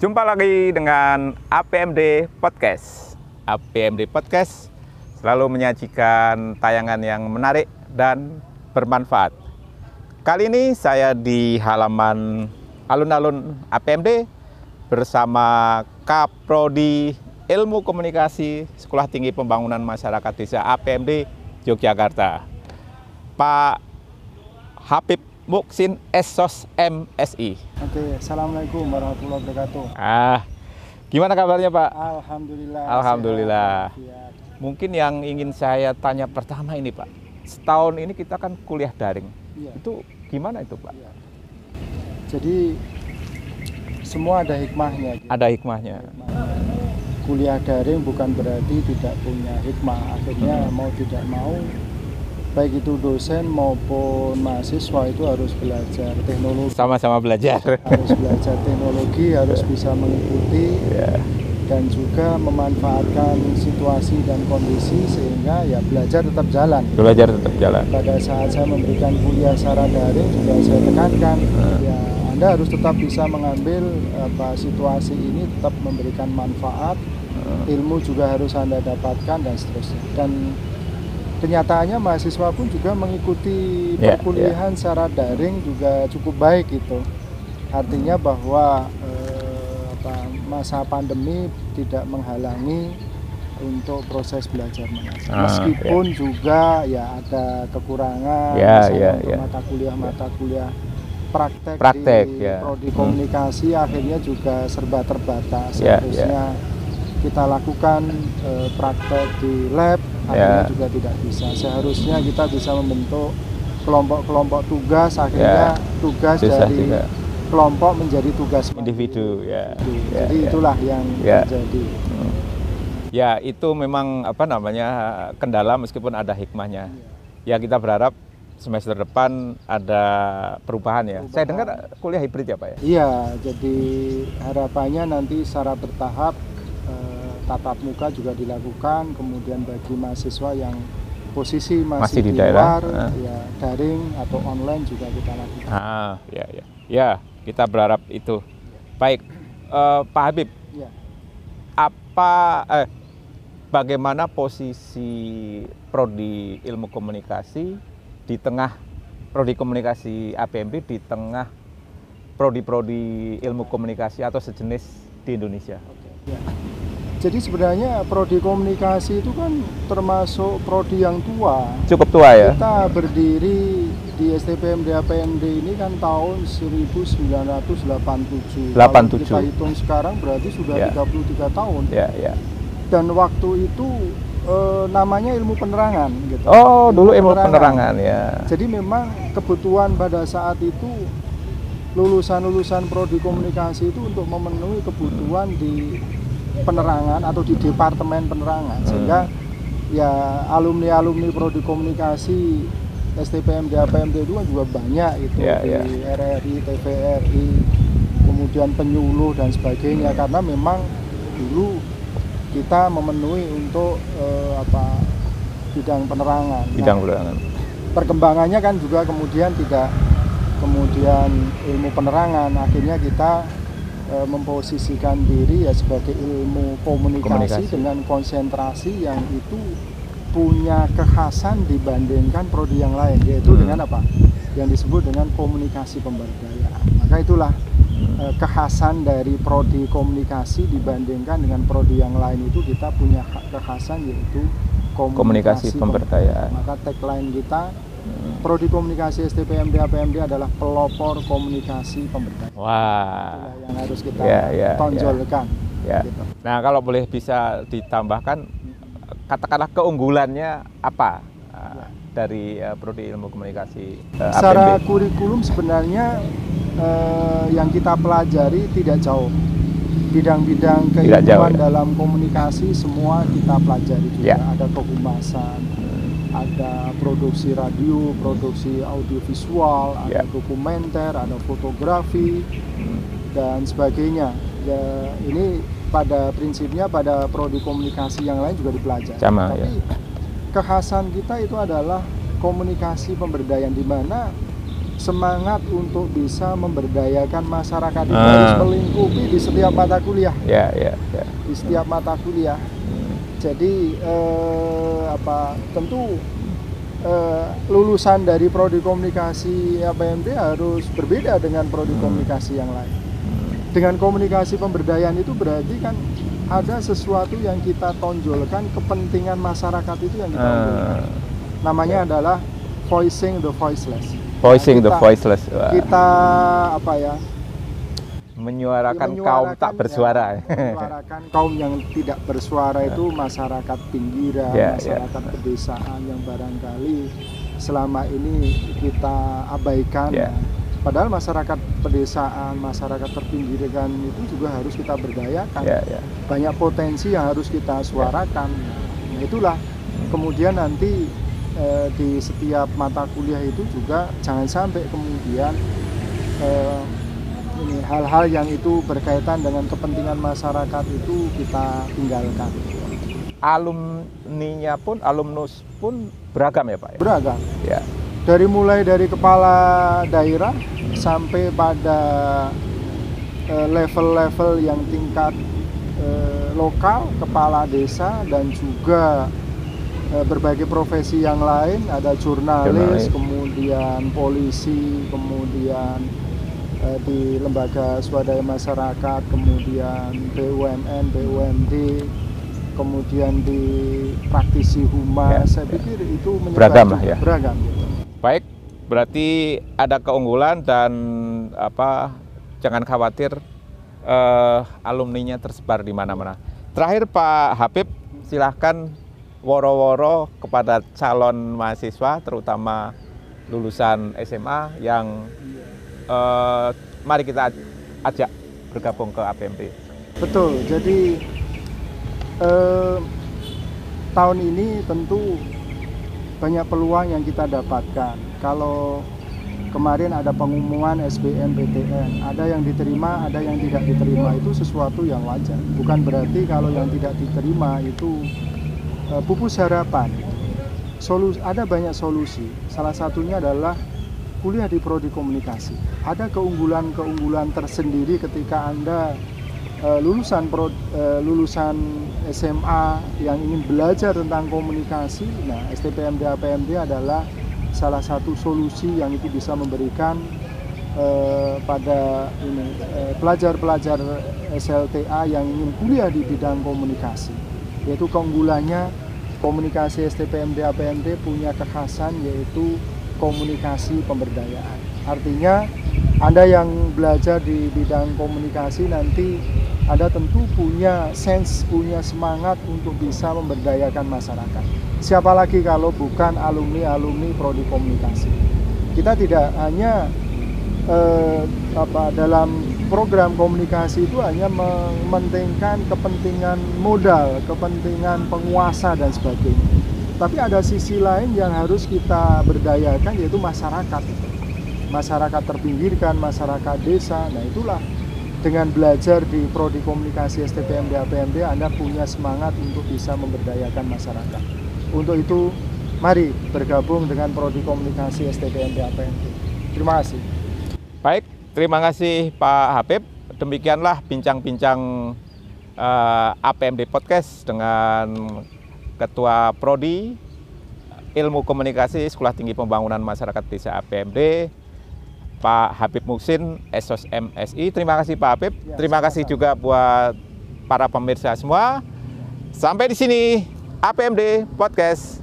Jumpa lagi dengan APMD Podcast. APMD Podcast selalu menyajikan tayangan yang menarik dan bermanfaat. Kali ini saya di halaman alun-alun APMD bersama Kaprodi Ilmu Komunikasi Sekolah Tinggi Pembangunan Masyarakat Desa APMD Yogyakarta, Pak Habib Muksin Sos MSI. Oke, assalamualaikum warahmatullahi wabarakatuh. Gimana kabarnya Pak? Alhamdulillah. Alhamdulillah. Sehat. Mungkin yang ingin saya tanya pertama ini Pak, setahun ini kita kan kuliah daring. Iya. Itu gimana itu Pak? Iya. Jadi semua ada hikmahnya. Gitu. Ada hikmahnya. Kuliah daring bukan berarti tidak punya hikmah. Akhirnya mau tidak mau, baik itu dosen maupun mahasiswa itu harus belajar teknologi. Sama-sama belajar. Harus belajar teknologi, harus bisa mengikuti dan juga memanfaatkan situasi dan kondisi sehingga ya belajar tetap jalan. Belajar tetap jalan. Pada saat saya memberikan kuliah secara daring juga saya tekankan ya Anda harus tetap bisa mengambil situasi ini tetap memberikan manfaat, ilmu juga harus Anda dapatkan dan seterusnya. Dan kenyataannya mahasiswa pun juga mengikuti perkuliahan secara daring juga cukup baik gitu. Artinya bahwa masa pandemi tidak menghalangi untuk proses belajar mengajar. Meskipun juga ya ada kekurangan untuk mata kuliah praktek di prodi komunikasi akhirnya juga serba terbatas. Harusnya kita lakukan praktek di lab akhirnya juga tidak bisa. Seharusnya kita bisa membentuk kelompok-kelompok tugas, akhirnya tugas dari kelompok menjadi tugas individu. Jadi itulah yang terjadi. Ya, itu memang kendala meskipun ada hikmahnya. Ya, kita berharap semester depan ada perubahan ya. Saya dengar kuliah hibrid ya Pak ya? Iya, jadi harapannya nanti secara bertahap tatap muka juga dilakukan, kemudian bagi mahasiswa yang posisi masih di luar, ya daring atau online juga kita lakukan. Ya, kita berharap itu. Baik, Pak Habib, bagaimana posisi prodi ilmu komunikasi di tengah prodi komunikasi APMD di tengah prodi-prodi ilmu komunikasi atau sejenis di Indonesia? Jadi sebenarnya prodi komunikasi itu kan termasuk prodi yang tua. Cukup tua ya? Kita berdiri di STPMD APMD ini kan tahun 1987. Kalau kita hitung sekarang berarti sudah 33 tahun. Dan waktu itu namanya ilmu penerangan gitu. Oh, dulu ilmu penerangan ya. Jadi memang kebutuhan pada saat itu lulusan-lulusan prodi komunikasi itu untuk memenuhi kebutuhan di penerangan atau di departemen penerangan, sehingga ya alumni prodi komunikasi STPMD APMD itu kan juga banyak itu di RRI, TVRI, kemudian penyuluh dan sebagainya, karena memang dulu kita memenuhi untuk bidang penerangan. Perkembangannya kan juga kemudian tidak ilmu penerangan, akhirnya kita memposisikan diri ya sebagai ilmu komunikasi dengan konsentrasi yang itu punya kekhasan dibandingkan prodi yang lain, yaitu dengan yang disebut dengan komunikasi pemberdayaan. Maka itulah kekhasan dari prodi komunikasi dibandingkan dengan prodi yang lain, itu kita punya kekhasan yaitu komunikasi pemberdayaan. Maka tagline kita prodi komunikasi STPMD APMD adalah pelopor komunikasi pemberdayaan. Wah, itulah yang harus kita tonjolkan. Gitu. Nah, kalau boleh bisa ditambahkan, katakanlah keunggulannya apa dari prodi ilmu komunikasi APMD? Secara kurikulum sebenarnya yang kita pelajari tidak jauh. Bidang-bidang keilmuan dalam komunikasi semua kita pelajari juga. Ada kehumasan, ada produksi radio, produksi audiovisual, ada dokumenter, ada fotografi dan sebagainya. Ya, ini pada prinsipnya pada prodi komunikasi yang lain juga dipelajari. Tapi kekhasan kita itu adalah komunikasi pemberdayaan, di mana semangat untuk bisa memberdayakan masyarakat itu harus melingkupi di setiap mata kuliah. Di setiap mata kuliah. Jadi tentu lulusan dari prodi komunikasi APMD harus berbeda dengan prodi komunikasi yang lain. Dengan komunikasi pemberdayaan itu berarti kan ada sesuatu yang kita tonjolkan, kepentingan masyarakat itu yang kita tonjolkan. Namanya adalah voicing the voiceless. Voicing the voiceless. Wah. Kita menyuarakan kaum tak bersuara. Menyuarakan kaum yang tidak bersuara itu masyarakat pinggiran, masyarakat pedesaan yang barangkali selama ini kita abaikan. Padahal masyarakat pedesaan, masyarakat terpinggirkan itu juga harus kita berdayakan. Banyak potensi yang harus kita suarakan. Nah, itulah kemudian nanti di setiap mata kuliah itu juga jangan sampai kemudian hal-hal yang itu berkaitan dengan kepentingan masyarakat itu kita tinggalkan. Alumninya pun, alumnus pun beragam ya Pak? Ya? Beragam. Ya. Mulai dari kepala daerah sampai pada level-level yang tingkat lokal, kepala desa, dan juga berbagai profesi yang lain, ada jurnalis, kemudian polisi, kemudian di lembaga swadaya masyarakat, kemudian BUMN, BUMD, kemudian di praktisi humas. Saya pikir itu beragam lah ya. Beragam gitu. Baik, berarti ada keunggulan dan jangan khawatir, alumninya tersebar di mana-mana. Terakhir Pak Habib, silahkan woro-woro kepada calon mahasiswa, terutama lulusan SMA yang mari kita ajak bergabung ke APMD. Betul, jadi tahun ini tentu banyak peluang yang kita dapatkan. Kalau kemarin ada pengumuman SBMPTN, ada yang diterima, ada yang tidak diterima, itu sesuatu yang wajar. Bukan berarti kalau yang tidak diterima itu pupus harapan. Ada banyak solusi. Salah satunya adalah kuliah di prodi komunikasi. Ada keunggulan-keunggulan tersendiri ketika Anda lulusan SMA yang ingin belajar tentang komunikasi. Nah, STPMD APMD adalah salah satu solusi yang itu bisa memberikan pada pelajar-pelajar SLTA yang ingin kuliah di bidang komunikasi. Yaitu keunggulannya komunikasi STPMD APMD punya kekhasan yaitu komunikasi pemberdayaan. Artinya Anda yang belajar di bidang komunikasi nanti Anda tentu punya punya semangat untuk bisa memberdayakan masyarakat. Siapa lagi kalau bukan alumni prodi komunikasi. Kita tidak hanya dalam program komunikasi itu hanya mementingkan kepentingan modal, kepentingan penguasa dan sebagainya. Tapi ada sisi lain yang harus kita berdayakan yaitu masyarakat. Masyarakat terpinggirkan, masyarakat desa. Nah, itulah dengan belajar di prodi komunikasi STPMD APMD Anda punya semangat untuk bisa memberdayakan masyarakat. Untuk itu, mari bergabung dengan prodi komunikasi STPMD APMD. Terima kasih. Baik, terima kasih Pak Habib. Demikianlah bincang-bincang APMD Podcast dengan Ketua Prodi Ilmu Komunikasi Sekolah Tinggi Pembangunan Masyarakat Desa APMD, Pak Habib Muhsin, Esos MSI. Terima kasih Pak Habib. Terima kasih juga buat para pemirsa semua. Sampai di sini APMD Podcast.